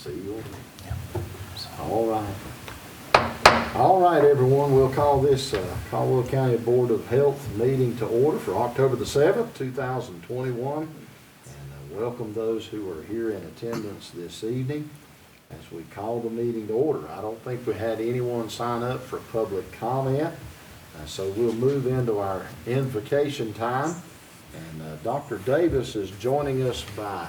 See you. All right. All right, everyone, we'll call this Caldwell County Board of Health meeting to order for October the 7th, 2021. And welcome those who are here in attendance this evening as we call the meeting to order. I don't think we had anyone sign up for public comment, so we'll move into our invocation time. And Dr. Davis is joining us by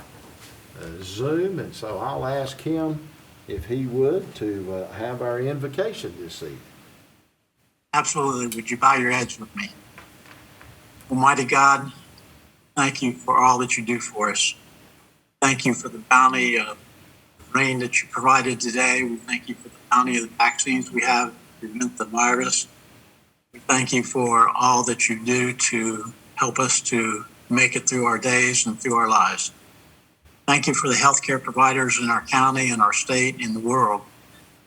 Zoom, and so I'll ask him if he would to have our invocation this evening. Absolutely. Would you bow your heads with me? Almighty God, thank you for all that you do for us. Thank you for the bounty of rain that you provided today. We thank you for the bounty of the vaccines we have to prevent the virus. We thank you for all that you do to help us to make it through our days and through our lives. Thank you for the healthcare providers in our county and our state and the world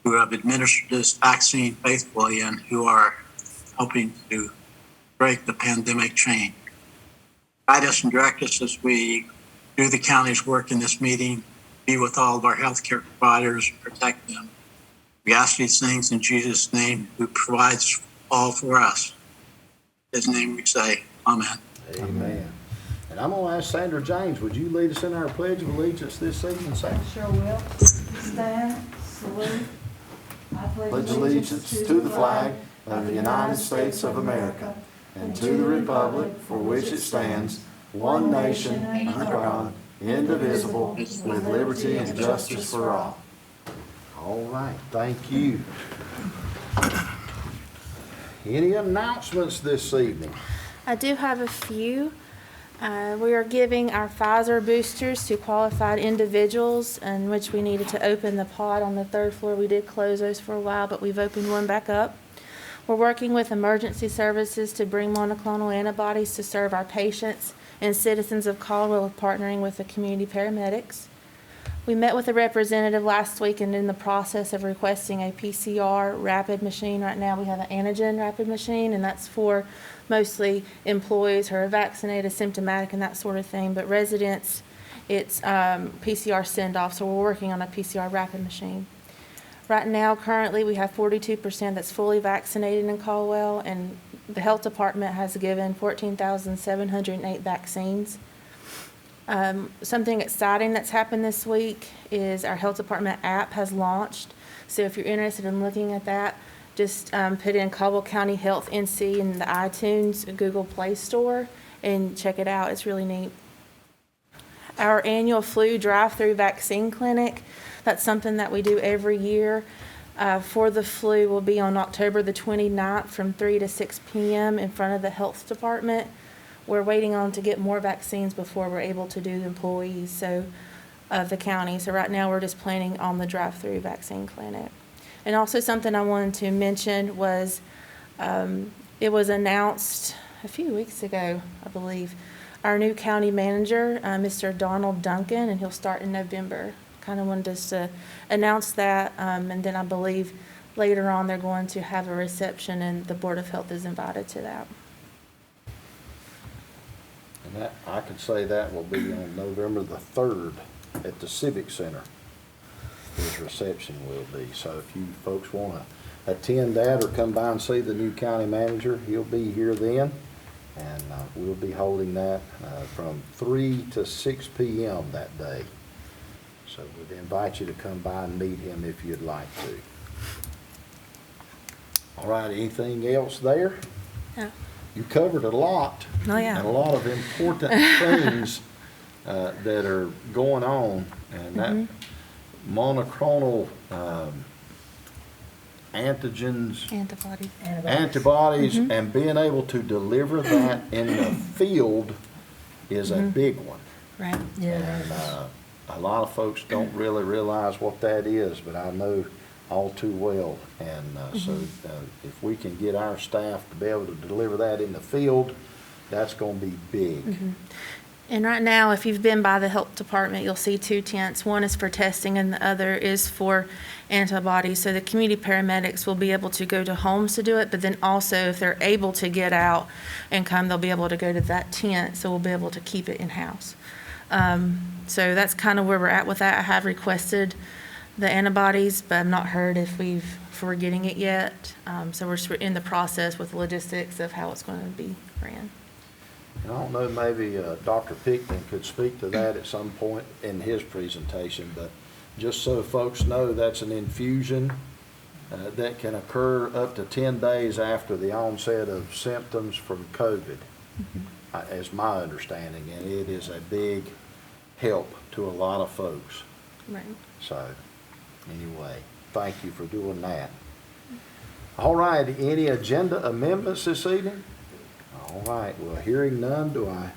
who have administered this vaccine faithfully and who are helping to break the pandemic chain. Guide us and direct us as we do the county's work in this meeting. Be with all of our healthcare providers, protect them. We ask these things in Jesus' name, who provides all for us. In his name we say, amen. Amen. And I'm going to ask Sandra James, would you lead us in our Pledge of Allegiance this evening, Sandra? Sure will. Stand, salute. I Pledge allegiance to the flag of the United States of America and to the republic for which it stands, one nation, under God, indivisible, with liberty and justice for all. All right, thank you. Any announcements this evening? I do have a few. We are giving our Pfizer boosters to qualified individuals, in which we needed to open the pod on the third floor. We did close those for a while, but we've opened one back up. We're working with emergency services to bring monoclonal antibodies to serve our patients, and citizens of Caldwell partnering with the community paramedics. We met with a representative last week and in the process of requesting a PCR rapid machine. Right now we have an antigen rapid machine, and that's for mostly employees who are vaccinated, symptomatic, and that sort of thing. But residents, it's PCR send-off, so we're working on a PCR rapid machine. Right now, currently, we have 42% that's fully vaccinated in Caldwell, and the health department has given 14,708 vaccines. Something exciting that's happened this week is our health department app has launched. So if you're interested in looking at that, just put in Caldwell County Health NC in the iTunes, Google Play Store, and check it out. It's really neat. Our annual flu drive-through vaccine clinic, that's something that we do every year. For the flu will be on October the 29th from 3 to 6 p.m. in front of the health department. We're waiting on to get more vaccines before we're able to do the employees of the county. So right now we're just planning on the drive-through vaccine clinic. And also something I wanted to mention was it was announced a few weeks ago, I believe, our new county manager, Mr. Donald Duncan, and he'll start in November. Kind of wanted us to announce that, and then I believe later on they're going to have a reception, and the Board of Health is invited to that. And that, I could say that will be on November the 3rd at the Civic Center. His reception will be. So if you folks want to attend that or come by and see the new county manager, he'll be here then. And we'll be holding that from 3 to 6 p.m. that day. So we'd invite you to come by and meet him if you'd like to. All right, anything else there? No. You covered a lot. Oh, yeah. And a lot of important things that are going on. And that monoclonal antibodies, and being able to deliver that in the field is a big one. Right. Yeah. And a lot of folks don't really realize what that is, but I know all too well. And so if we can get our staff to be able to deliver that in the field, that's going to be big. And right now, if you've been by the health department, you'll see two tents. One is for testing and the other is for antibodies. So the community paramedics will be able to go to homes to do it, but then also if they're able to get out and come, they'll be able to go to that tent, so we'll be able to keep it in-house. So that's kind of where we're at with that. I have requested the antibodies, but I've not heard if we're getting it yet. So we're in the process with the logistics of how it's going to be ran. And I don't know, maybe Dr. Pickman could speak to that at some point in his presentation, but just so folks know, that's an infusion that can occur up to 10 days after the onset of symptoms from COVID, as my understanding, and it is a big help to a lot of folks. Right. So, anyway, thank you for doing that. All right, any agenda amendments this evening? All right, well, hearing none, do I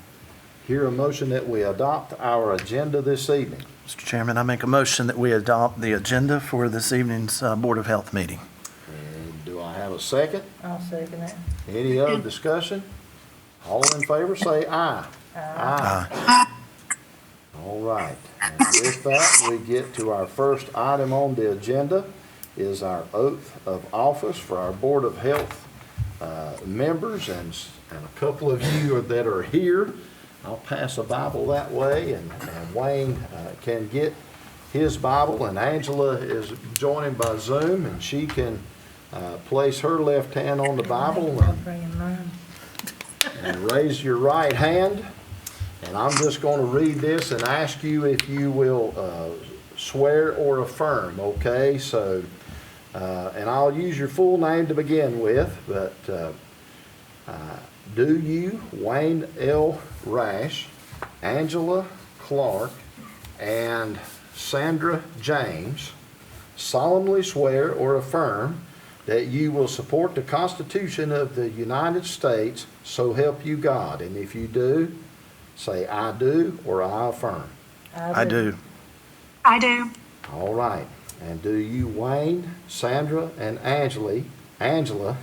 hear a motion that we adopt our agenda this evening? Mr. Chairman, I make a motion that we adopt the agenda for this evening's Board of Health meeting. And do I have a second? I'll second it. Any other discussion? All in favor, say aye. Aye. All right, and with that, we get to our first item on the agenda, is our oath of office for our Board of Health members, and a couple of you that are here. I'll pass a Bible that way, and Wayne can get his Bible, and Angela is joining by Zoom, and she can place her left hand on the Bible and raise your right hand. And I'm just going to read this and ask you if you will swear or affirm, okay? So, and I'll use your full name to begin with, but do you, Wayne L. Rash, Angela Clark, and Sandra James, solemnly swear or affirm that you will support the Constitution of the United States, so help you God? And if you do, say I do or I affirm. I do. I do. All right. And do you, Wayne, Sandra, and Angela,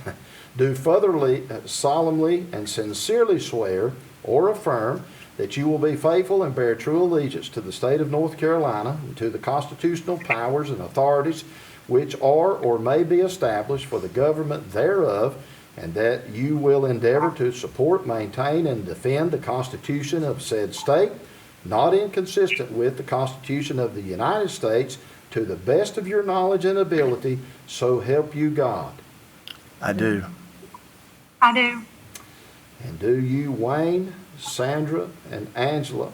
do furtherly, solemnly, and sincerely swear or affirm that you will be faithful and bear true allegiance to the state of North Carolina and to the constitutional powers and authorities which are or may be established for the government thereof, and that you will endeavor to support, maintain, and defend the Constitution of said state, not inconsistent with the Constitution of the United States, to the best of your knowledge and ability, so help you God? I do. I do. And do you, Wayne, Sandra, and Angela,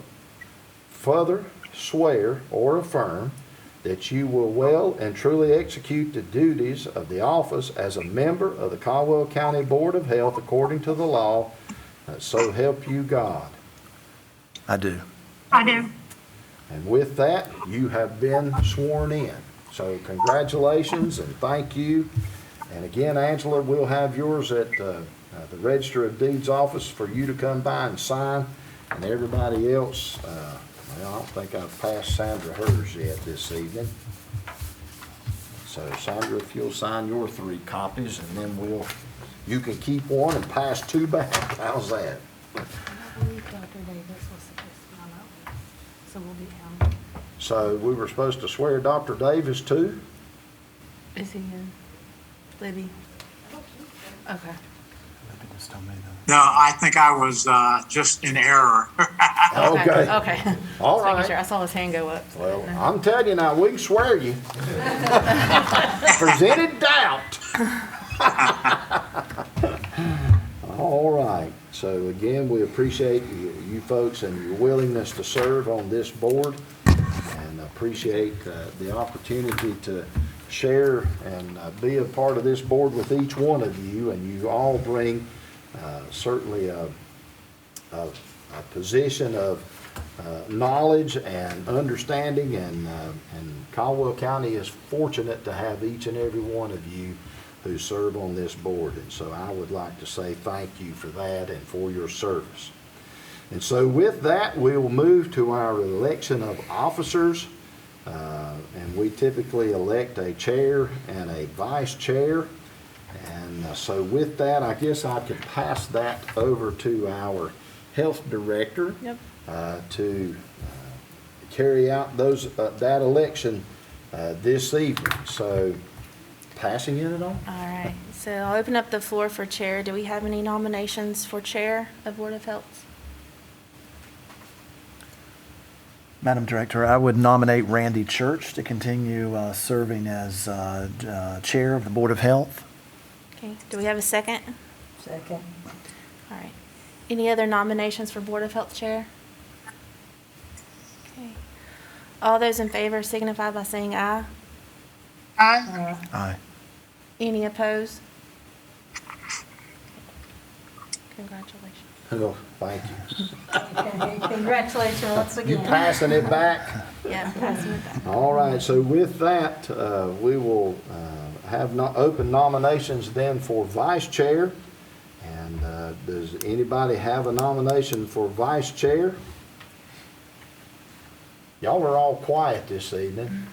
further swear or affirm that you will well and truly execute the duties of the office as a member of the Caldwell County Board of Health according to the law, so help you God? I do. I do. And with that, you have been sworn in. So congratulations and thank you. And again, Angela, we'll have yours at the Register of Deeds office for you to come by and sign. And everybody else, well, I don't think I've passed Sandra hers yet this evening. So Sandra, if you'll sign your 3 copies, and then you can keep one and pass 2 back. How's that? I believe Dr. Davis was supposed to be on that list, so we'll be down. So we were supposed to swear Dr. Davis too? Is he in? Libby? Okay. Just tell me No, I think I was just in error. Okay. Okay. All Just making right. sure. I saw his hand go up. So I Well, didn't know. I'm telling you now, we can swear you. Presented doubt. All right. So again, we appreciate you folks and your willingness to serve on this board, and appreciate the opportunity to share and be a part of this board with each one of you. And you all bring certainly a position of knowledge and understanding, and Caldwell County is fortunate to have each and every one of you who serve on this board. And so I would like to say thank you for that and for your service. And so with that, we will move to our election of officers. And we typically elect a chair and a vice chair. And so with that, I guess I could pass that over to our health director. Yep. To carry out that election this evening. So passing it on. All right. So I'll open up the floor for chair. Do we have any nominations for chair of Board of Health? Madam Director, I would nominate Randy Church to continue serving as Chair of the Board of Health. Okay, do we have a second? Second. All right. Any other nominations for Board of Health Chair? Okay. All those in favor signify by saying aye. Aye. Aye. Any opposed? Congratulations. Oh, thank you. Congratulations once You again. passing it back? Yeah, passing it back. All right, so with that, we will have open nominations then for vice chair. And does anybody have a nomination for vice chair? Y'all are all quiet this evening.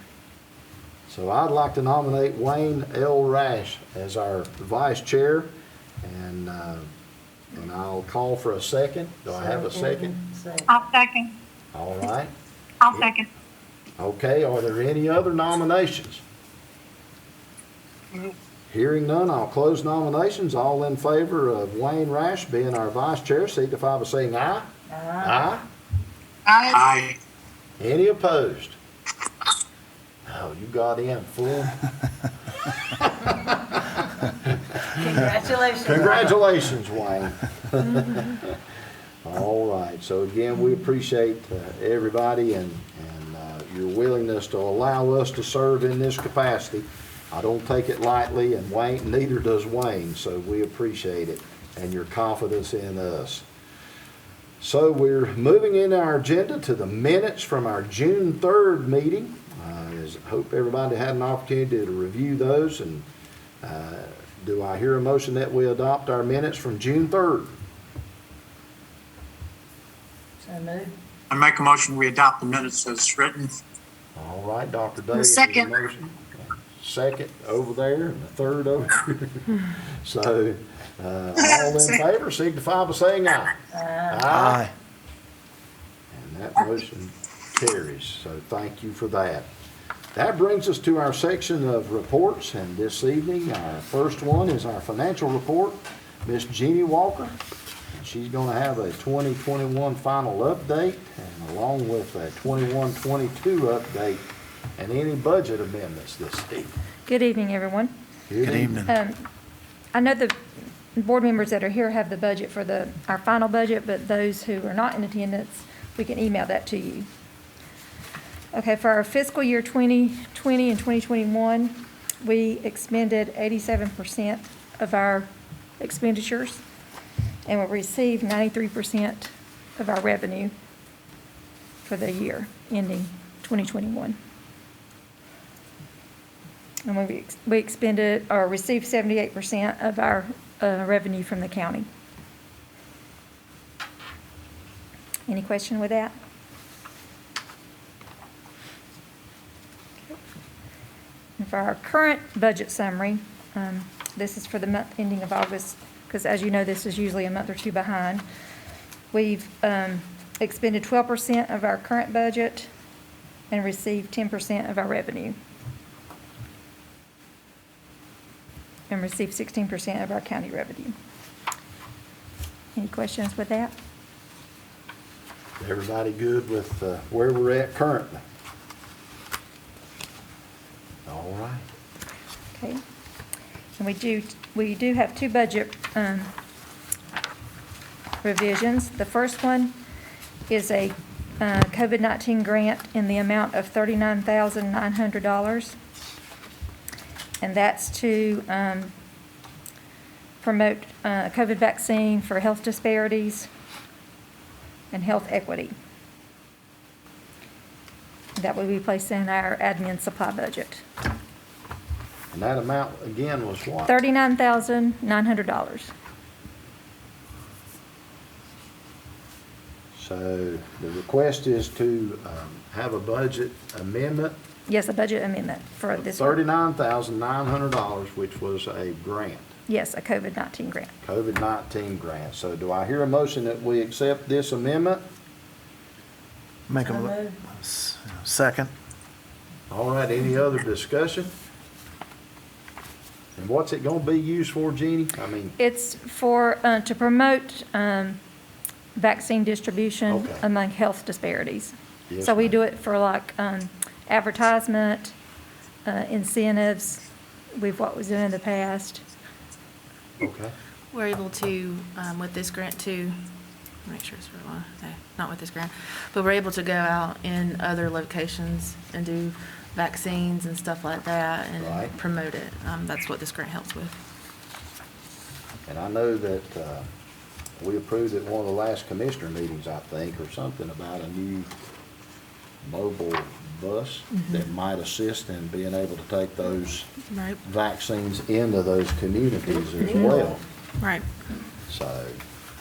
So I'd like to nominate Wayne L. Rash as our vice chair. And I'll call for a second. Do I have a second? Second. I'll second. All right. I'll second. Okay, are there any other nominations? Hearing none, I'll close nominations. All in favor of Wayne Rash being our vice chair, signify by saying aye. Aye. Aye. Any opposed? Oh, you got in full. Congratulations. Congratulations, Wayne. All right, so again, we appreciate everybody and your willingness to allow us to serve in this capacity. I don't take it lightly, and Wayne, neither does Wayne, so we appreciate it and your confidence in us. So we're moving in our agenda to the minutes from our June 3rd meeting. I hope everybody had an opportunity to review those, and do I hear a motion that we adopt our minutes from June 3rd? So moved. I make a motion, we adopt the minutes as written. All right, Dr. Davis. is Second. the motion. Second over there, and the third over here. So, all in favor, signify by saying aye. Aye. And that motion carries, so thank you for that. That brings us to our section of reports, and this evening, our first one is our financial report. Miss Jeannie Walker, and she's going to have a 2021 final update, and along with a 21-22 update, and any budget amendments this evening. Good evening, everyone. Good evening. I know the board members that are here have the budget for our final budget, but those who are not in attendance, we can email that to you. Okay, for our fiscal year 2020 and 2021, we expended 87% of our expenditures, and we received 93% of our revenue for the year ending 2021. And we expended or received 78% of our revenue from the county. Any question with that? And for our current budget summary, this is for the month ending of August, because as you know, this is usually a month or two behind. We've expended 12% of our current budget and received 10% of our revenue. And received 16% of our county revenue. Any questions with that? Everybody good with where we're at currently? All right. Okay. And we do have two budget revisions. The first one is a COVID-19 grant in the amount of $39,900. And that's to promote COVID vaccine for health disparities and health equity. That will be placed in our admin supply budget. And that amount again was what? $39,900. So the request is to have a budget amendment, Yes, a budget amendment for this one. $39,900, which was a grant, Yes, a COVID-19 grant. COVID-19 grant. So do I hear a motion that we accept this amendment? Make So a moved. second. All right, any other discussion? And what's it gonna be used for, Jeannie? I mean, It's for, to promote vaccine distribution Okay. among health disparities. Yes, So we ma'am. do it for like advertisement, incentives, what was doing in the past. Okay. We're able to, with this grant too, make sure it's for one, no, not with this grant, but we're able to go out in other locations and do vaccines and stuff like that Right. and promote it. That's what this grant helps with. And I know that we approved at one of the last commissioner meetings, I think, or something about a new mobile bus that might assist in being able to take those Right. vaccines into those communities as well. Right. So,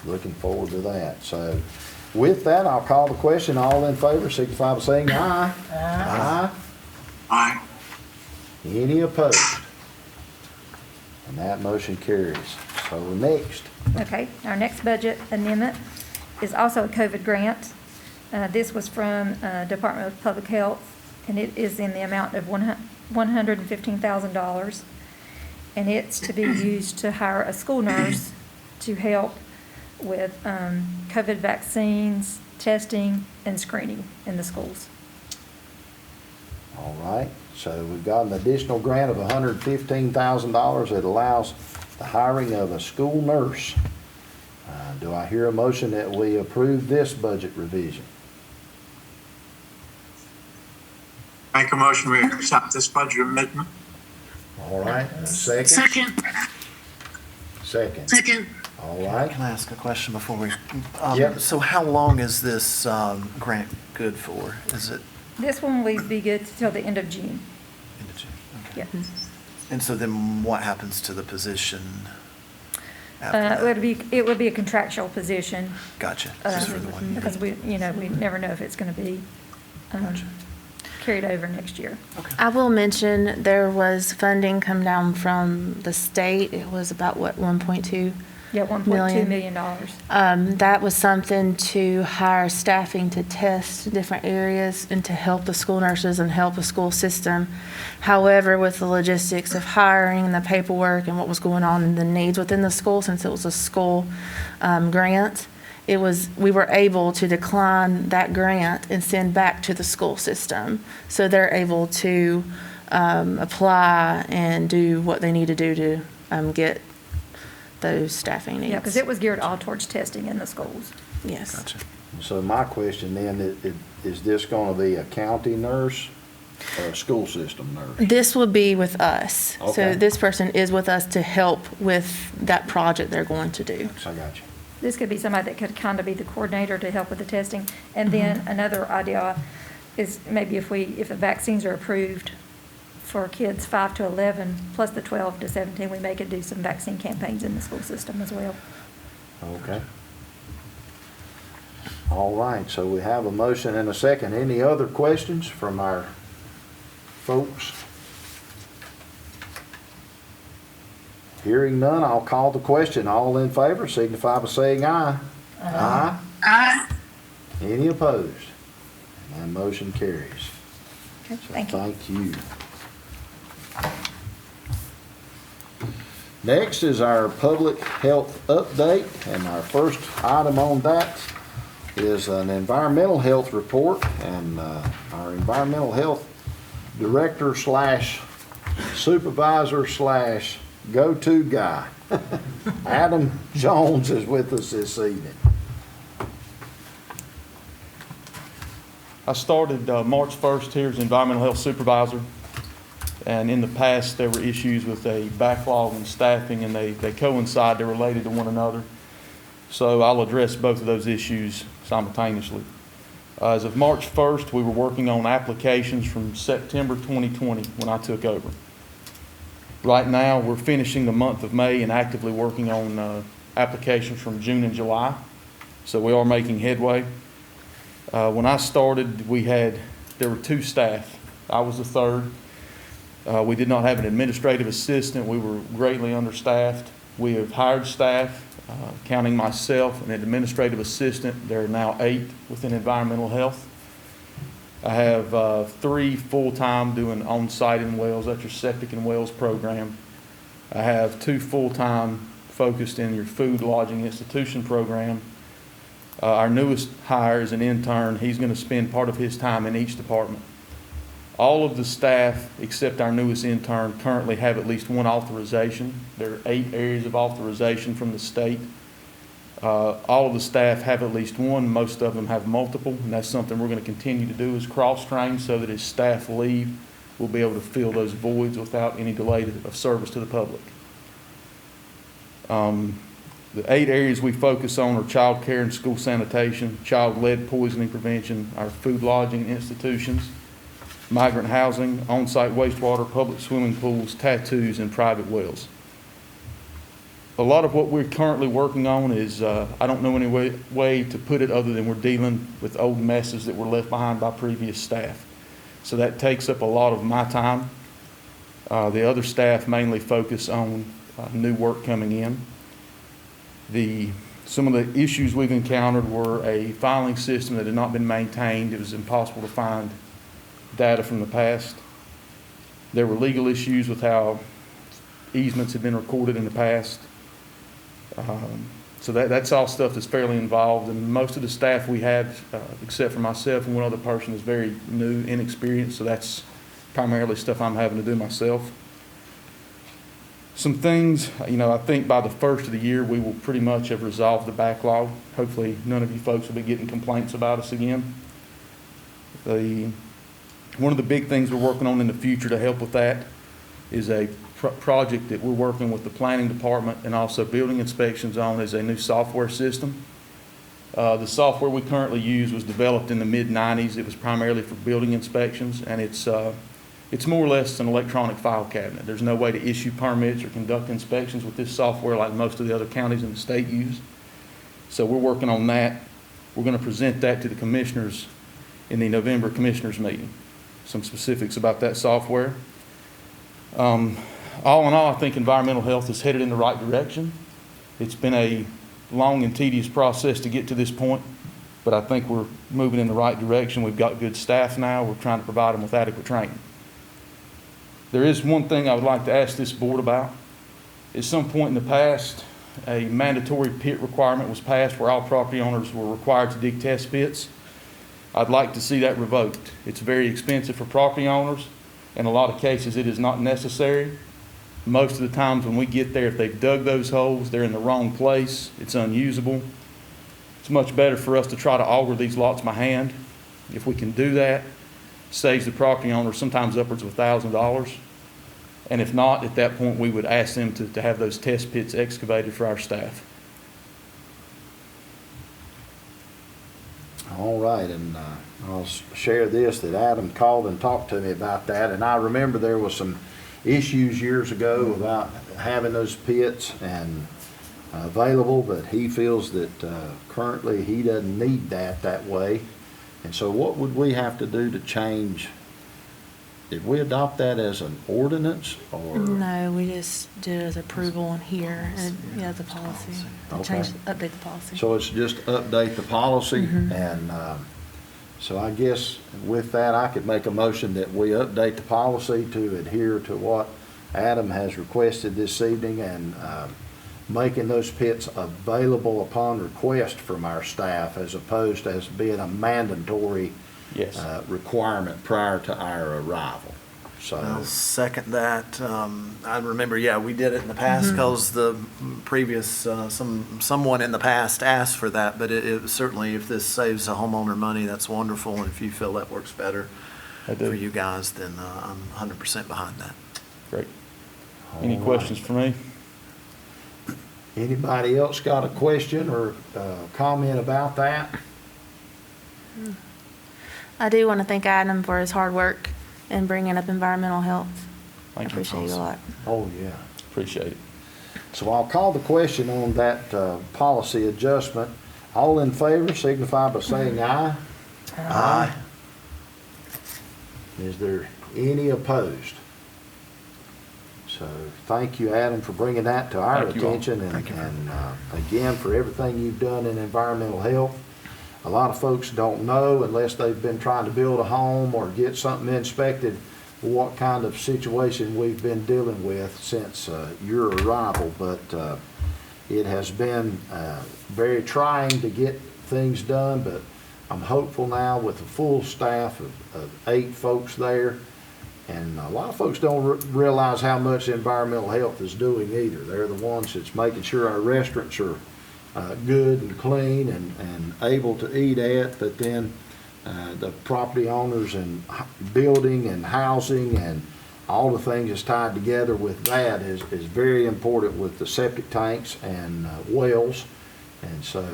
looking forward to that. So, with that, I'll call the question. All in favor, signify by saying aye. Aye. Aye. Any opposed? And that motion carries. So, next. Okay, our next budget amendment is also a COVID grant. This was from Department of Public Health, and it is in the amount of $115,000. And it's to be used to hire a school nurse to help with COVID vaccines, testing, and screening in the schools. All right, so we've got an additional grant of $115,000 that allows the hiring of a school nurse. Do I hear a motion that we approve this budget revision? Make a motion we accept this budget amendment. All right, a second? Second. All right, Can I ask a question before we? Yep. So how long is this grant good for? Is it This one will be good till the end of June. into June? Okay. Yeah. And so then what happens to the position after that? It would be a contractual position. Gotcha. Just for the 1 year. Because we never know if it's going to be Gotcha. carried over next year. Okay. I will mention there was funding come down from the state. It was about, what, 1.2? Yeah, $1.2 million. That was something to hire staffing to test different areas and to help the school nurses and help the school system. However, with the logistics of hiring and the paperwork and what was going on and the needs within the school, since it was a school grant, we were able to decline that grant and send back to the school system. So they're able to apply and do what they need to do to get those staffing needs. Yeah, because it was geared all towards testing in the schools. Yes. Gotcha. so my question then, is this gonna be a county nurse or a school system nurse? This will be with us. Okay. So this person is with us to help with that project they're going to do. I got you. This could be somebody that could kind of be the coordinator to help with the testing. And then another idea is maybe if the vaccines are approved for kids 5 to 11, plus the 12 to 17, we may could do some vaccine campaigns in the school system as well. Okay. All right, so we have a motion and a second. Any other questions from our folks? Hearing none, I'll call the question. All in favor, signify by saying aye. Aye. Aye. Any opposed? And that motion carries. Okay, thank you. Thank you. Next is our public health update, and our first item on that is an environmental health report, and our environmental health director slash supervisor slash go-to guy, Adam Jones, is with us this evening. I started March 1st here as environmental health supervisor, and in the past there were issues with a backlog in staffing, and they coincide, they're related to one another. So I'll address both of those issues simultaneously. As of March 1st, we were working on applications from September 2020 when I took over. Right now, we're finishing the month of May and actively working on applications from June and July. So we are making headway. When I started, there were 2 staff. I was the third. We did not have an administrative assistant. We were greatly understaffed. We have hired staff, counting myself, an administrative assistant. There are now 8 within environmental health. I have 3 full-time doing on-site in wells. That's your septic and wells program. I have 2 full-time focused in your food lodging institution program. Our newest hire is an intern. He's going to spend part of his time in each department. All of the staff, except our newest intern, currently have at least one authorization. There are 8 areas of authorization from the state. All of the staff have at least one. Most of them have multiple, and that's something we're going to continue to do is cross-train so that as staff leave, we'll be able to fill those voids without any delay of service to the public. The 8 areas we focus on are child care and school sanitation, child lead poisoning prevention, our food lodging institutions, migrant housing, on-site wastewater, public swimming pools, tattoos, and private wells. A lot of what we're currently working on is, I don't know any way to put it other than we're dealing with old messes that were left behind by previous staff. So that takes up a lot of my time. The other staff mainly focus on new work coming in. Some of the issues we've encountered were a filing system that had not been maintained. It was impossible to find data from the past. There were legal issues with how easements had been recorded in the past. So that's all stuff that's fairly involved, and most of the staff we have, except for myself and one other person, is very new, inexperienced, so that's primarily stuff I'm having to do myself. Some things, I think by the first of the year we will pretty much have resolved the backlog. Hopefully none of you folks will be getting complaints about us again. One of the big things we're working on in the future to help with that is a project that we're working with the planning department and also building inspections on is a new software system. The software we currently use was developed in the mid-90s. It was primarily for building inspections, and it's more or less an electronic file cabinet. There's no way to issue permits or conduct inspections with this software like most of the other counties in the state use. So we're working on that. We're going to present that to the commissioners in the November commissioners meeting. Some specifics about that software. All in all, I think environmental health is headed in the right direction. It's been a long and tedious process to get to this point, but I think we're moving in the right direction. We've got good staff now. We're trying to provide them with adequate training. There is one thing I would like to ask this board about. At some point in the past, a mandatory pit requirement was passed where all property owners were required to dig test pits. I'd like to see that revoked. It's very expensive for property owners. In a lot of cases, it is not necessary. Most of the times when we get there, if they've dug those holes, they're in the wrong place. It's unusable. It's much better for us to try to auger these lots by hand. If we can do that, saves the property owner sometimes upwards of $1,000. And if not, at that point, we would ask them to have those test pits excavated for our staff. All right, and I'll share this, that Adam called and talked to me about that, and I remember there was some issues years ago about having those pits and available, but he feels that currently he doesn't need that way. And so what would we have to do to change? Did we adopt that as an ordinance or? No, we just did it as approval in here, and the policy. Okay. Update the policy. So it's just update the policy, and so I guess with that, I could make a motion that we update the policy to adhere to what Adam has requested this evening, and making those pits available upon request from our staff as opposed to as being a mandatory requirement prior to our arrival. So I'll second that. I remember, we did it in the past because the previous, someone in the past asked for that, but it certainly, if this saves a homeowner money, that's wonderful. And if you feel that works better for you guys, then I'm 100% behind that. Great. Any questions for me? Anybody else got a question or comment about that? I do want to thank Adam for his hard work in bringing up environmental health. Thank you. I appreciate you a lot. Oh, yeah. Appreciate it. So I'll call the question on that policy adjustment. All in favor signify by saying aye. Aye. Is there any opposed? So thank you, Adam, for bringing that to our attention, and again, for everything you've done in environmental health. A lot of folks don't know, unless they've been trying to build a home or get something inspected, what kind of situation we've been dealing with since your arrival. But it has been very trying to get things done, but I'm hopeful now with a full staff of 8 folks there. And a lot of folks don't realize how much environmental health is doing either. They're the ones that's making sure our restaurants are good and clean and able to eat at, but then the property owners and building and housing and all the things that's tied together with that is very important with the septic tanks and wells. And so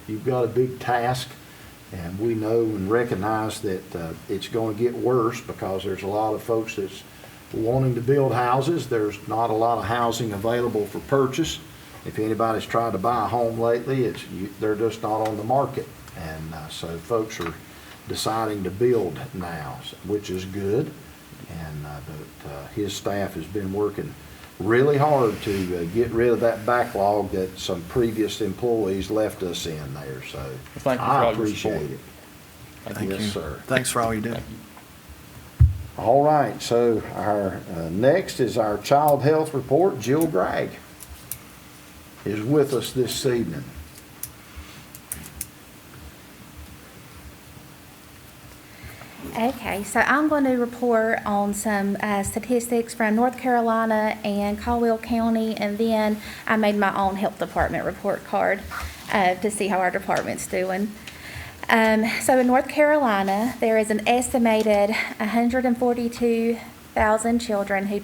you've got a big task, and we know and recognize that it's going to get worse because there's a lot of folks that's wanting to build houses. There's not a lot of housing available for purchase. If anybody's tried to buy a home lately, they're just not on the market. And so folks are deciding to build now, which is good. And but his staff has been working really hard to get rid of that backlog that some previous employees left us in there. So thank you for I all your appreciate support. it. Thank Yes, you. sir. Thanks for all you do. All right, so our next is our child health report. Jill Gregg is with us this evening. Okay, so I'm going to report on some statistics from North Carolina and Caldwell County, and then I made my own health department report card to see how our department's doing. So in North Carolina, there is an estimated 142,000 children who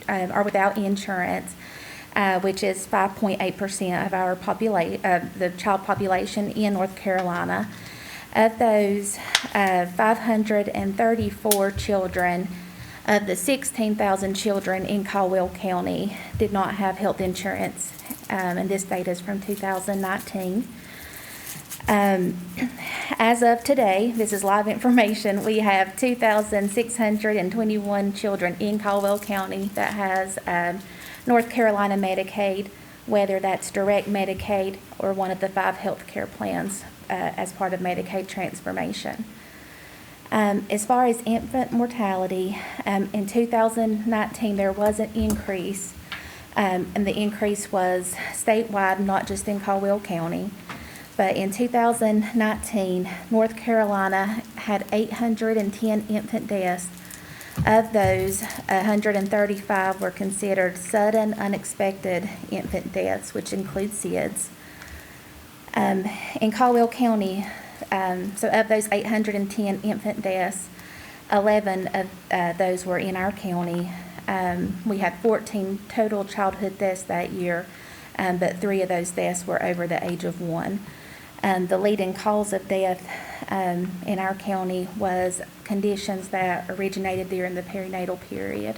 are without insurance, which is 5.8% of our the child population in North Carolina. Of those, 534 children of the 16,000 children in Caldwell County did not have health insurance, and this data is from 2019. As of today, this is live information, we have 2,621 children in Caldwell County that has North Carolina Medicaid, whether that's direct Medicaid or one of the 5 health care plans as part of Medicaid transformation. As far as infant mortality, in 2019 there was an increase, and the increase was statewide, not just in Caldwell County. But in 2019, North Carolina had 810 infant deaths. Of those, 135 were considered sudden, unexpected infant deaths, which includes SIDS. In Caldwell County, so of those 810 infant deaths, 11 of those were in our county. We had 14 total childhood deaths that year, but 3 of those deaths were over the age of 1. The leading cause of death in our county was conditions that originated during the perinatal period.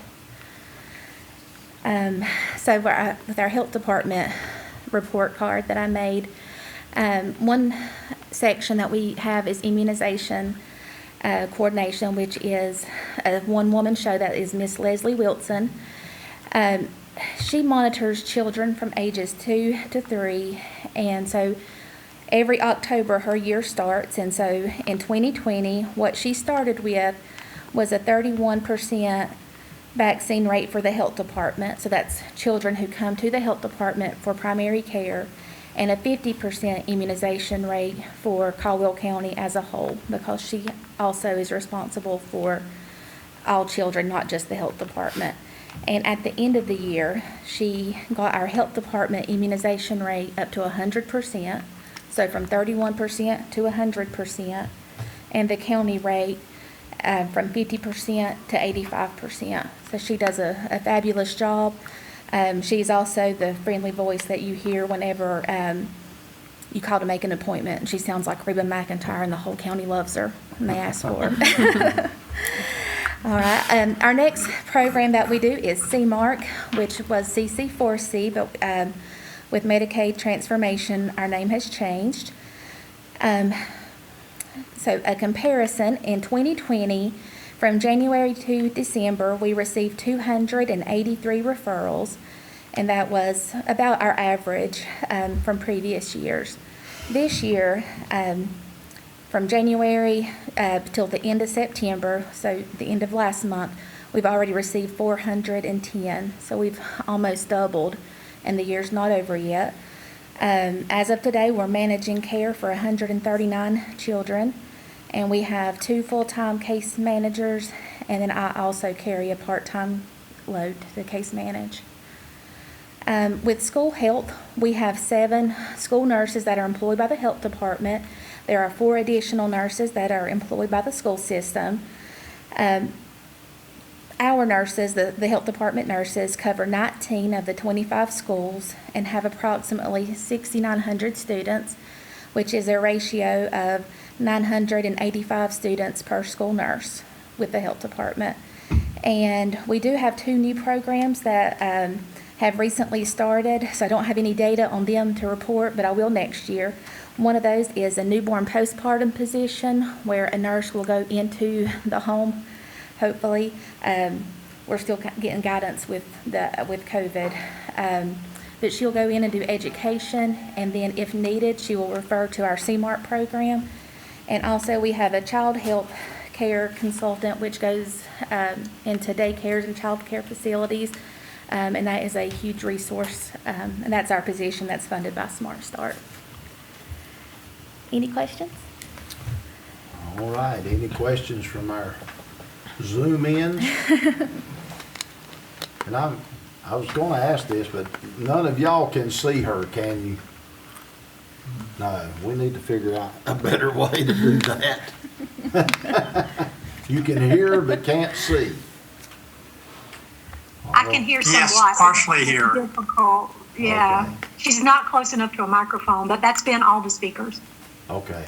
So with our health department report card that I made, one section that we have is immunization coordination, which is a one-woman show that is Miss Leslie Wilson. She monitors children from ages 2 to 3, and so every October her year starts, and so in 2020, what she started with was a 31% vaccine rate for the health department, so that's children who come to the health department for primary care, and a 50% immunization rate for Caldwell County as a whole, because she also is responsible for all children, not just the health department. And at the end of the year, she got our health department immunization rate up to 100%, so from 31% to 100%, and the county rate from 50% to 85%. So she does a fabulous job. She's also the friendly voice that you hear whenever you call to make an appointment, and she sounds like Reba McEntire, and the whole county loves her, and they ask for her. All right, our next program that we do is CMARC, which was CC4C, but with Medicaid transformation, our name has changed. So a comparison, in 2020, from January to December, we received 283 referrals, and that was about our average from previous years. This year, from January till the end of September, so the end of last month, we've already received 410, so we've almost doubled, and the year's not over yet. As of today, we're managing care for 139 children, and we have 2 full-time case managers, and then I also carry a part-time load to case manage. With school health, we have 7 school nurses that are employed by the health department. There are 4 additional nurses that are employed by the school system. Our nurses, the health department nurses, cover 19 of the 25 schools and have approximately 6,900 students, which is a ratio of 985 students per school nurse with the health department. And we do have 2 new programs that have recently started, so I don't have any data on them to report, but I will next year. One of those is a newborn postpartum position where a nurse will go into the home, hopefully. We're still getting guidance with COVID. But she'll go in and do education, and then if needed, she will refer to our CMART program. And also we have a child health care consultant, which goes into daycares and child care facilities. And that is a huge resource, and that's our position that's funded by Smart Start. Any questions? All right, any questions from our Zoom-ins? And I was gonna ask this, but none of y'all can see her, can you? No, we need to figure out a better way to do that. You can hear but can't see. I can hear somewhat. Yes, partially here. Difficult, yeah. Okay. She's not close enough to a microphone, but that's been all the speakers. Okay.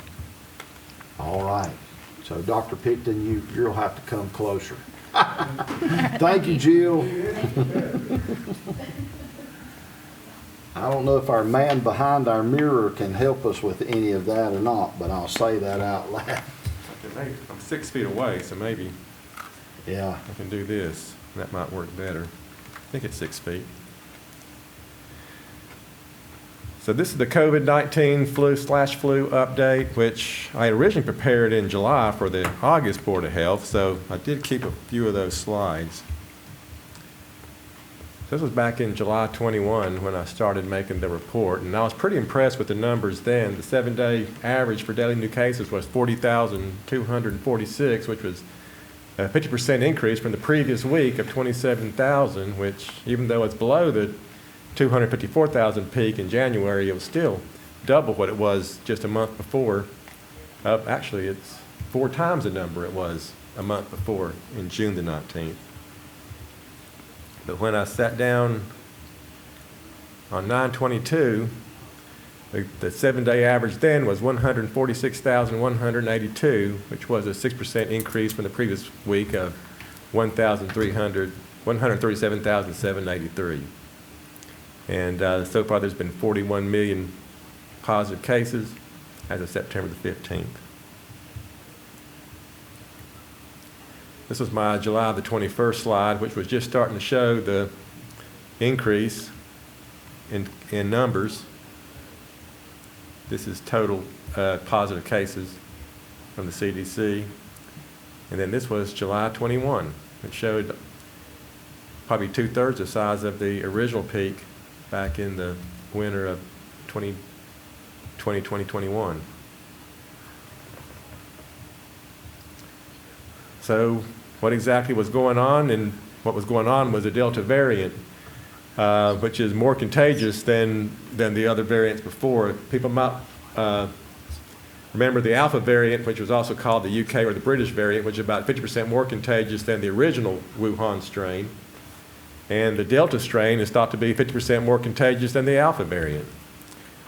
All right. So Dr. Picton, you'll have to come closer. Thank you, Jill. I don't know if our man behind our mirror can help us with any of that or not, but I'll say that out loud. I'm 6 feet away, so maybe Yeah. I can do this. That might work better. I think it's 6 feet. So this is the COVID-19 flu update, which I originally prepared in July for the August Board of Health, so I did keep a few of those slides. This was back in July 21 when I started making the report, and I was pretty impressed with the numbers then. The 7-day average for daily new cases was 40,246, which was a 50% increase from the previous week of 27,000, which even though it's below the 254,000 peak in January, it was still double what it was just a month before. Actually, it's 4 times the number it was a month before in June the 19th. But when I sat down on 9/22, the 7-day average then was 146,182, which was a 6% increase from the previous week of 137,783. And so far there's been 41 million positive cases as of September the 15th. This was my July the 21st slide, which was just starting to show the increase in numbers. This is total positive cases from the CDC. And then this was July 21. It showed probably 2/3 the size of the original peak back in the winter of 2021. So what exactly was going on? And what was going on was a Delta variant, which is more contagious than the other variants before. People might remember the Alpha variant, which was also called the UK or the British variant, which is about 50% more contagious than the original Wuhan strain. And the Delta strain is thought to be 50% more contagious than the Alpha variant.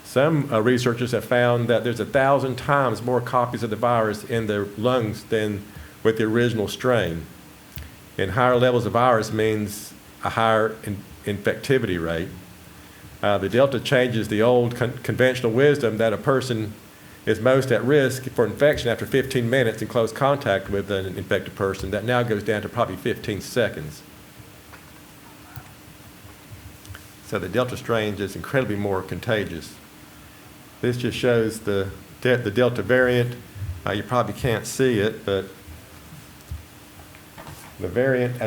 Some researchers have found that there's 1,000 times more copies of the virus in the lungs than with the original strain. And higher levels of virus means a higher infectivity rate. The Delta changes the old conventional wisdom that a person is most at risk for infection after 15 minutes in close contact with an infected person. That now goes down to probably 15 seconds. So the Delta strain is incredibly more contagious. This just shows the Delta variant. You probably can't see it, but the variant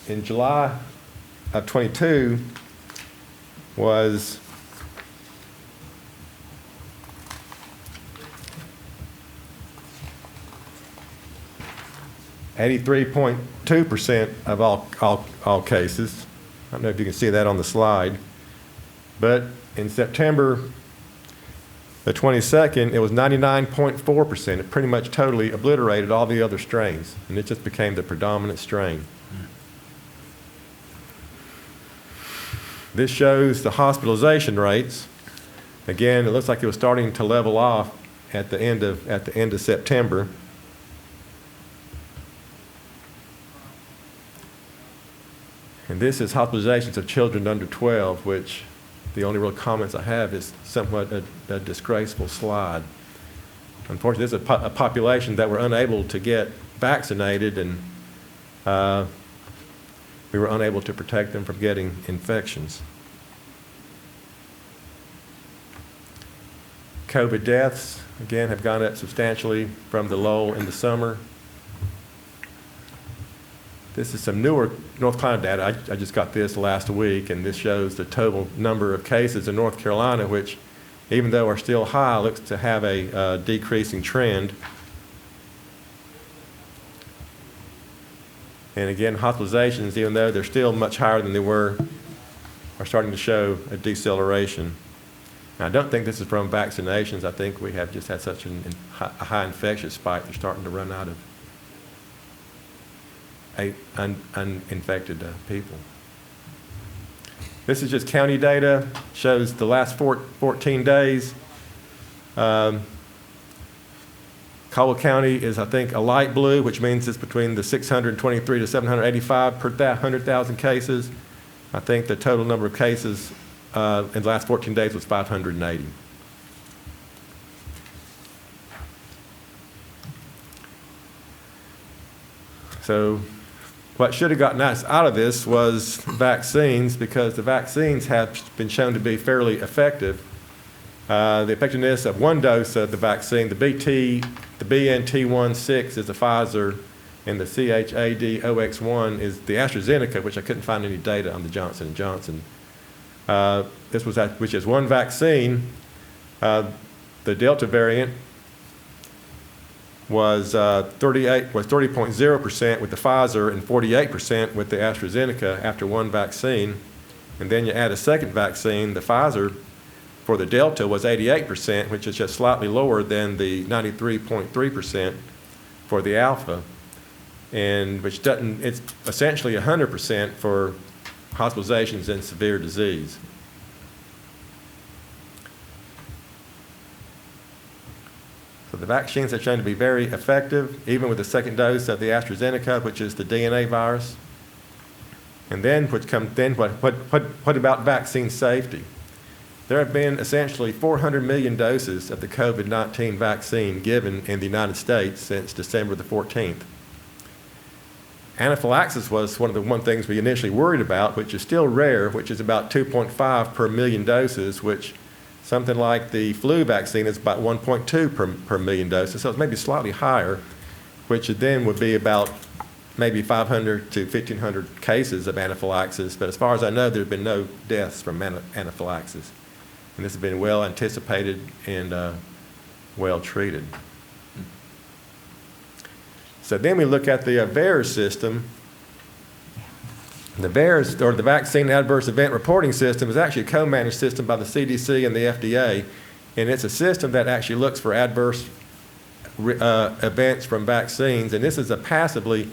in July of 22 was 83.2% of all cases. I don't know if you can see that on the slide. But in September the 22nd, it was 99.4%. It pretty much totally obliterated all the other strains, and it just became the predominant strain. This shows the hospitalization rates. Again, it looks like it was starting to level off at the end of September. And this is hospitalizations of children under 12, which the only real comments I have is somewhat a disgraceful slide. Unfortunately, this is a population that were unable to get vaccinated, and we were unable to protect them from getting infections. COVID deaths, again, have gone up substantially from the lull in the summer. This is some newer North Carolina data. I just got this last week, and this shows the total number of cases in North Carolina, which, even though are still high, looks to have a decreasing trend. And again, hospitalizations, even though they're still much higher than they were, are starting to show a deceleration. Now, I don't think this is from vaccinations. I think we have just had such a high infectious spike, they're starting to run out of uninfected people. This is just county data, shows the last 14 days. Caldwell County is, I think, a light blue, which means it's between the 623 to 785 per 100,000 cases. I think the total number of cases in the last 14 days was 580. So what should have gotten us out of this was vaccines, because the vaccines have been shown to be fairly effective. The effectiveness of one dose of the vaccine, the BNT1.6 is the Pfizer, and the CHADOX1 is the AstraZeneca, which I couldn't find any data on the Johnson & Johnson. Which is one vaccine. The Delta variant was 30.0% with the Pfizer and 48% with the AstraZeneca after one vaccine. And then you add a second vaccine, the Pfizer for the Delta was 88%, which is just slightly lower than the 93.3% for the Alpha, and which doesn't, it's essentially 100% for hospitalizations and severe disease. So the vaccines have shown to be very effective, even with the second dose of the AstraZeneca, which is the DNA virus. And then what about vaccine safety? There have been essentially 400 million doses of the COVID-19 vaccine given in the United States since December the 14th. Anaphylaxis was one of the things we initially worried about, which is still rare, which is about 2.5 per million doses, which something like the flu vaccine is about 1.2 per million doses, so it's maybe slightly higher, which then would be about maybe 500 to 1,500 cases of anaphylaxis. But as far as I know, there have been no deaths from anaphylaxis. And this has been well anticipated and well treated. So then we look at the VAERS system. The VAERS, or the Vaccine Adverse Event Reporting System, is actually a co-managed system by the CDC and the FDA, and it's a system that actually looks for adverse events from vaccines, and this is a passively,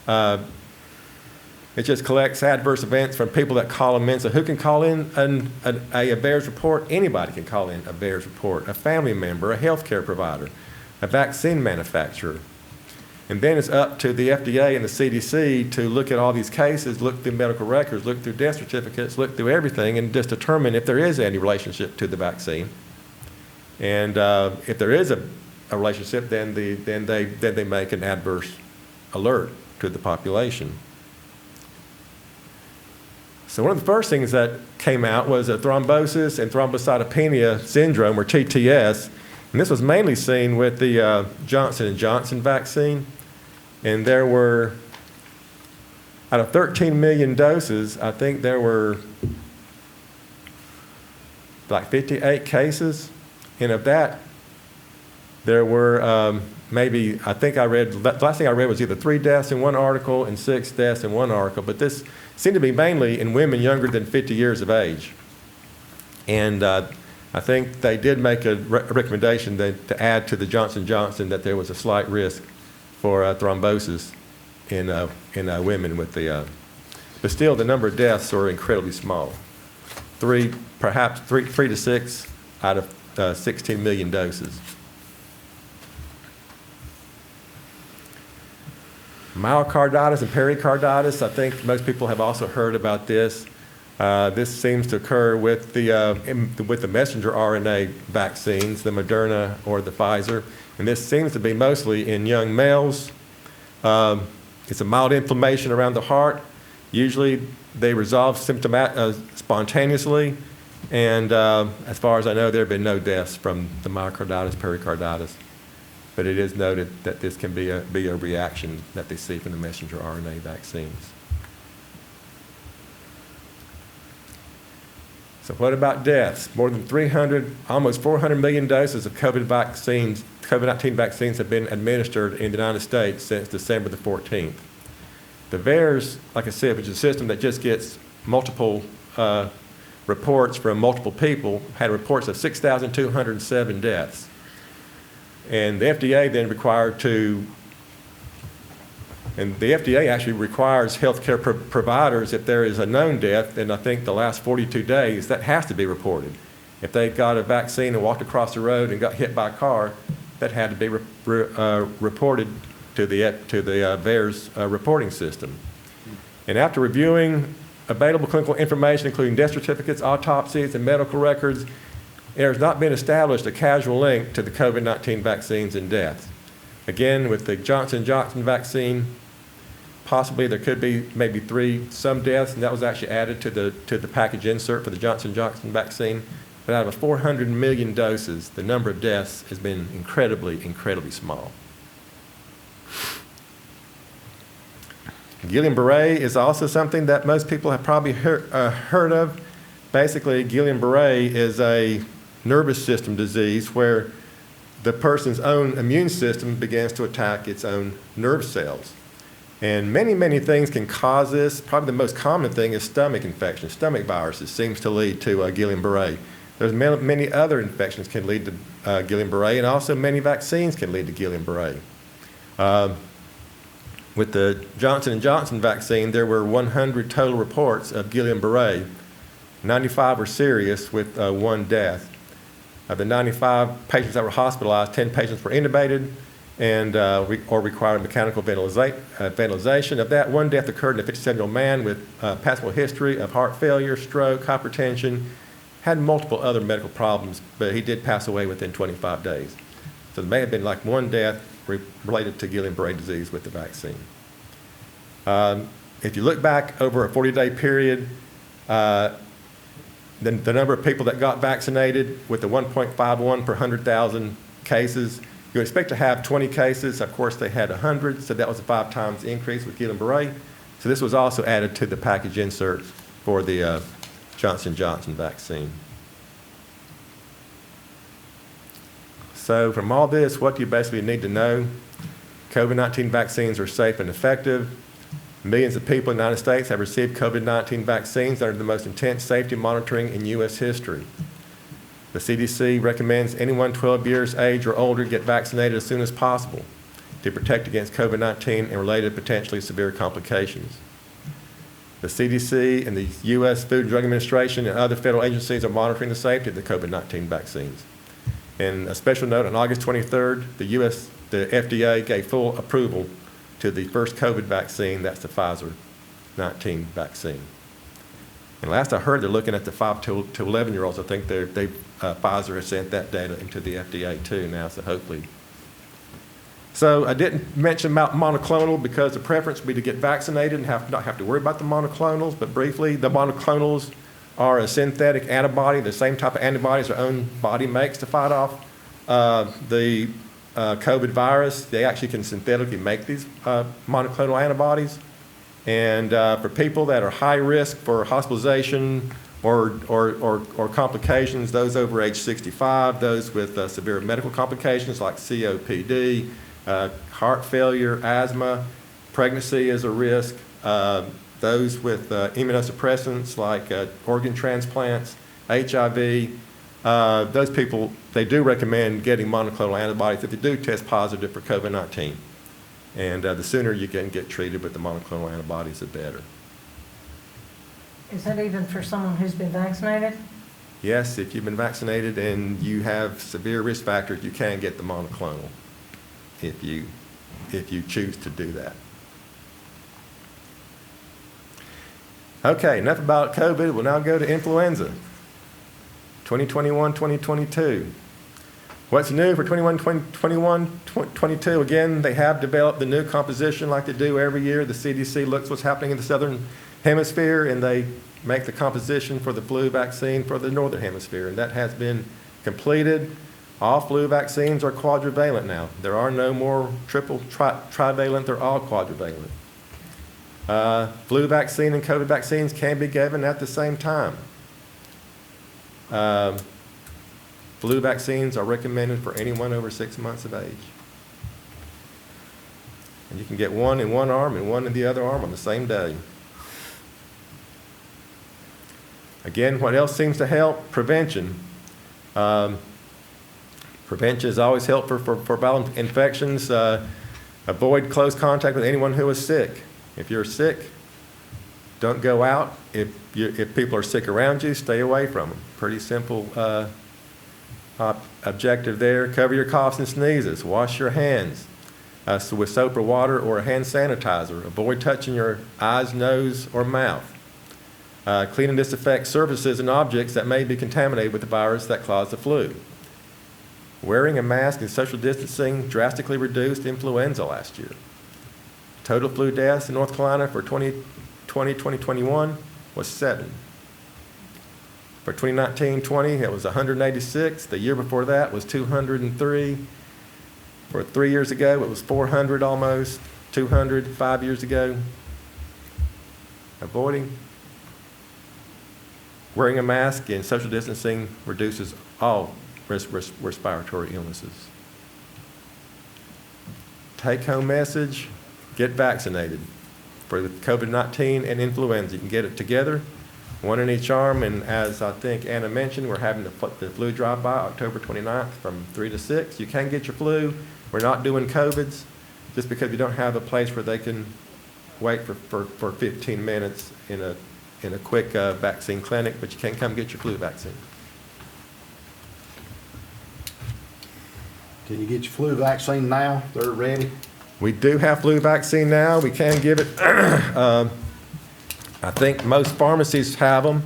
it just collects adverse events from people that call them in. So who can call in a VAERS report? Anybody can call in a VAERS report, a family member, a healthcare provider, a vaccine manufacturer. And then it's up to the FDA and the CDC to look at all these cases, look through medical records, look through death certificates, look through everything, and just determine if there is any relationship to the vaccine. And if there is a relationship, then they make an adverse alert to the population. So one of the first things that came out was a thrombosis and thrombocytopenia syndrome, or TTS. And this was mainly seen with the Johnson & Johnson vaccine. And there were, out of 13 million doses, I think there were like 58 cases. And of that, there were maybe, I think I read, the last thing I read was either 3 deaths in one article and 6 deaths in one article, but this seemed to be mainly in women younger than 50 years of age. And I think they did make a recommendation to add to the Johnson & Johnson that there was a slight risk for thrombosis in women with the, but still the number of deaths are incredibly small. Perhaps 3 to 6 out of 16 million doses. Myocarditis and pericarditis, I think most people have also heard about this. This seems to occur with the messenger RNA vaccines, the Moderna or the Pfizer, and this seems to be mostly in young males. It's a mild inflammation around the heart. Usually they resolve spontaneously, and as far as I know, there have been no deaths from the myocarditis, pericarditis. But it is noted that this can be a reaction that they see from the messenger RNA vaccines. So what about deaths? More than 300, almost 400 million doses of COVID-19 vaccines have been administered in the United States since December the 14th. The VAERS, like I said, which is a system that just gets multiple reports from multiple people, had reports of 6,207 deaths. And the FDA then the FDA actually requires healthcare providers, if there is a known death in I think the last 42 days, that has to be reported. If they got a vaccine and walked across the road and got hit by a car, that had to be reported to the VAERS reporting system. And after reviewing available clinical information, including death certificates, autopsies, and medical records, there has not been established a causal link to the COVID-19 vaccines and deaths. Again, with the Johnson & Johnson vaccine, possibly there could be maybe some deaths, and that was actually added to the package insert for the Johnson & Johnson vaccine. But out of 400 million doses, the number of deaths has been incredibly, incredibly small. Guillain-Barré is also something that most people have probably heard of. Basically, Guillain-Barré is a nervous system disease where the person's own immune system begins to attack its own nerve cells. And many, many things can cause this. Probably the most common thing is stomach infection. Stomach viruses seems to lead to Guillain-Barré. There's many other infections can lead to Guillain-Barré, and also many vaccines can lead to Guillain-Barré. With the Johnson & Johnson vaccine, there were 100 total reports of Guillain-Barré. 95 were serious with 1 death. Of the 95 patients that were hospitalized, 10 patients were intubated and or required mechanical ventilation. Of that, 1 death occurred in a 57-year-old man with passable history of heart failure, stroke, hypertension, had multiple other medical problems, but he did pass away within 25 days. So there may have been like 1 death related to Guillain-Barré disease with the vaccine. If you look back over a 40-day period, the number of people that got vaccinated with the 1.51 per 100,000 cases, you expect to have 20 cases. Of course, they had 100, so that was a 5 times increase with Guillain-Barré. So this was also added to the package insert for the Johnson & Johnson vaccine. So from all this, what do you basically need to know? COVID-19 vaccines are safe and effective. Millions of people in the United States have received COVID-19 vaccines under the most intense safety monitoring in U.S. history. The CDC recommends anyone 12 years age or older get vaccinated as soon as possible to protect against COVID-19 and related potentially severe complications. The CDC and the U.S. Food and Drug Administration and other federal agencies are monitoring the safety of the COVID-19 vaccines. And a special note, on August 23rd, the FDA gave full approval to the first COVID vaccine, that's the Pfizer 19 vaccine. And last I heard, they're looking at the 5 to 11-year-olds. I think Pfizer has sent that data into the FDA too now, so hopefully. So I didn't mention about monoclonal because the preference would be to get vaccinated and not have to worry about the monoclonals, but briefly, the monoclonals are a synthetic antibody, the same type of antibodies our own body makes to fight off the COVID virus. They actually can synthetically make these monoclonal antibodies. And for people that are high risk for hospitalization or complications, those over age 65, those with severe medical complications like COPD, heart failure, asthma, pregnancy is a risk. Those with immunosuppressants like organ transplants, HIV, those people, they do recommend getting monoclonal antibodies if they do test positive for COVID-19. And the sooner you can get treated with the monoclonal antibodies, the better. Is that even for someone who's been vaccinated? Yes, if you've been vaccinated and you have severe risk factors, you can get the monoclonal if you choose to do that. Okay, enough about COVID. We'll now go to influenza. 2021-2022. What's new for 21-22? Again, they have developed the new composition like they do every year. The CDC looks what's happening in the southern hemisphere, and they make the composition for the flu vaccine for the northern hemisphere, and that has been completed. All flu vaccines are quadrivalent now. There are no more trivalent, they're all quadrivalent. Flu vaccine and COVID vaccines can be given at the same time. Flu vaccines are recommended for anyone over 6 months of age. And you can get one in one arm and one in the other arm on the same day. Again, what else seems to help? Prevention. Prevention is always helpful for viral infections. Avoid close contact with anyone who is sick. If you're sick, don't go out. If people are sick around you, stay away from them. Pretty simple objective there. Cover your coughs and sneezes. Wash your hands with soap or water or a hand sanitizer. Avoid touching your eyes, nose, or mouth. Clean and disinfect surfaces and objects that may be contaminated with the virus that caused the flu. Wearing a mask and social distancing drastically reduced influenza last year. Total flu deaths in North Carolina for 2020-2021 was 7. For 2019-20, it was 186. The year before that was 203. For 3 years ago, it was 400 almost, 200 5 years ago. Wearing a mask and social distancing reduces all respiratory illnesses. Take-home message, get vaccinated for the COVID-19 and influenza. You can get it together, one in each arm, and as I think Anna mentioned, we're having the flu drive-by October 29th from 3 to 6. You can get your flu. We're not doing COVIDs just because we don't have a place where they can wait for 15 minutes in a quick vaccine clinic, but you can come get your flu vaccine. Can you get your flu vaccine now? They're ready? We do have flu vaccine now. We can give it. I think most pharmacies have them,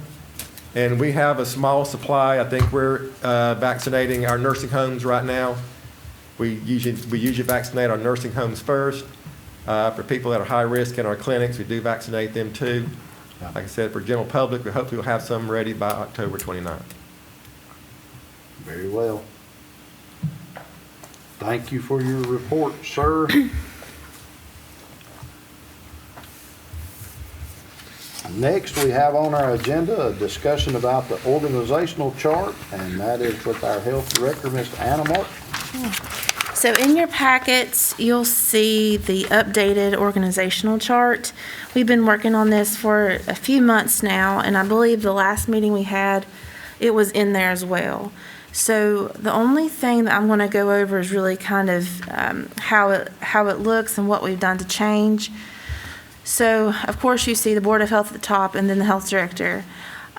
and we have a small supply. I think we're vaccinating our nursing homes right now. We usually vaccinate our nursing homes first. For people that are high risk in our clinics, we do vaccinate them too. Like I said, for general public, we hopefully will have some ready by October 29th. Very well. Thank you for your report, sir. Next, we have on our agenda a discussion about the organizational chart, and that is with our health director, Ms. Anna Martin. So in your packets, you'll see the updated organizational chart. We've been working on this for a few months now, and I believe the last meeting we had, it was in there as well. So the only thing that I'm going to go over is really kind of how it looks and what we've done to change. So, of course, you see the Board of Health at the top and then the Health Director.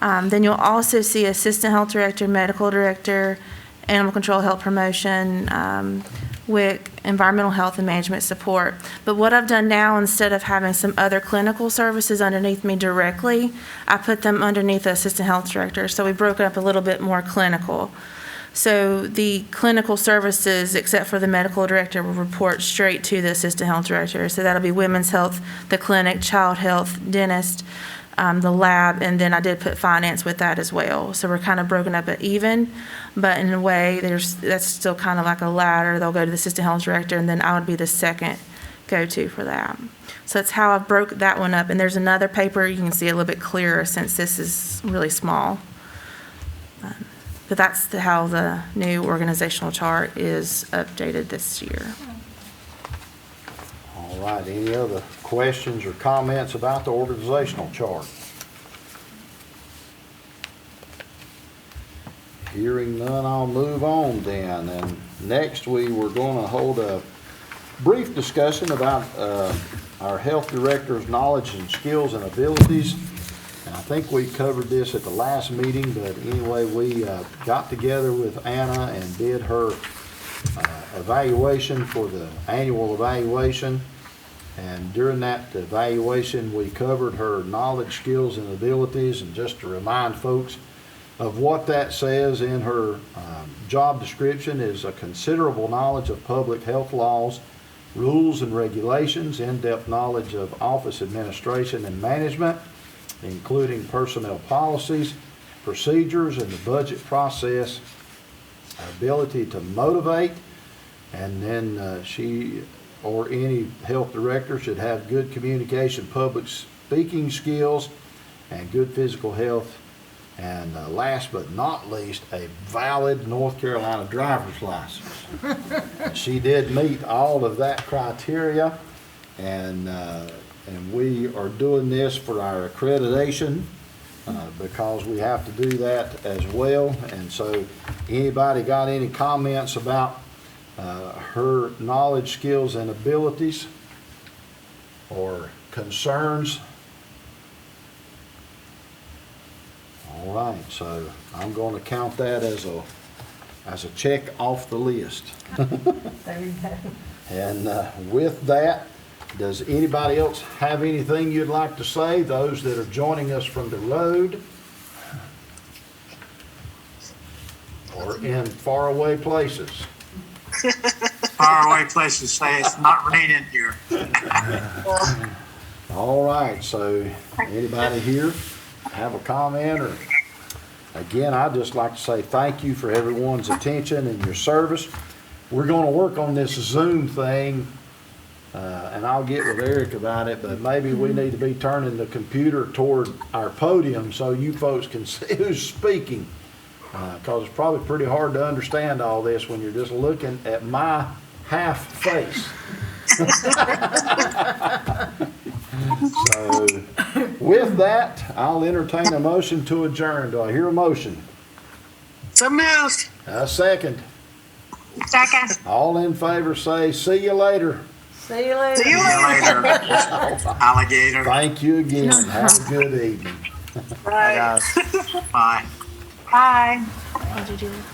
Then you'll also see Assistant Health Director, Medical Director, Animal Control Health Promotion, WIC, Environmental Health and Management Support. But what I've done now, instead of having some other clinical services underneath me directly, I put them underneath the Assistant Health Director. So we broke it up a little bit more clinical. So the clinical services, except for the Medical Director, will report straight to the Assistant Health Director. So that'll be women's health, the clinic, child health, dentist, the lab, and then I did put finance with that as well. So we're kind of broken up at even, but in a way, that's still kind of like a ladder. They'll go to the Assistant Health Director, and then I would be the second go-to for that. So that's how I broke that one up. And there's another paper you can see a little bit clearer since this is really small. But that's how the new organizational chart is updated this year. All right, any other questions or comments about the organizational chart? Hearing none, I'll move on then. And next, we were going to hold a brief discussion about our health director's knowledge and skills and abilities. And I think we covered this at the last meeting, but anyway, we got together with Anna and did her evaluation for the annual evaluation. And during that evaluation, we covered her knowledge, skills, and abilities. And just to remind folks of what that says in her job description is a considerable knowledge of public health laws, rules and regulations, in-depth knowledge of office administration and management, including personnel policies, procedures, and the budget process, ability to motivate, and then she or any health director should have good communication, public speaking skills, and good physical health. And last but not least, a valid North Carolina driver's license. She did meet all of that criteria, and we are doing this for our accreditation because we have to do that as well. And so anybody got any comments about her knowledge, skills, and abilities or concerns? All right, so I'm going to count that as a check off the list. There you go. And with that, does anybody else have anything you'd like to say? Those that are joining us from the road or in faraway places? Faraway places say it's not raining here. All right, so anybody here have a comment? Or again, I'd just like to say thank you for everyone's attention and your service. We're going to work on this Zoom thing, and I'll get with Eric about it, but maybe we need to be turning the computer toward our podium so you folks can see who's speaking, because it's probably pretty hard to understand all this when you're just looking at my half face. So with that, I'll entertain a motion to adjourn. Do I hear a motion? So moved. A second. Second. All in favor say, see you later. See you later. See you later, alligator. Thank you again. Have a good evening. Hi, guys. Bye. Bye. Did you do it?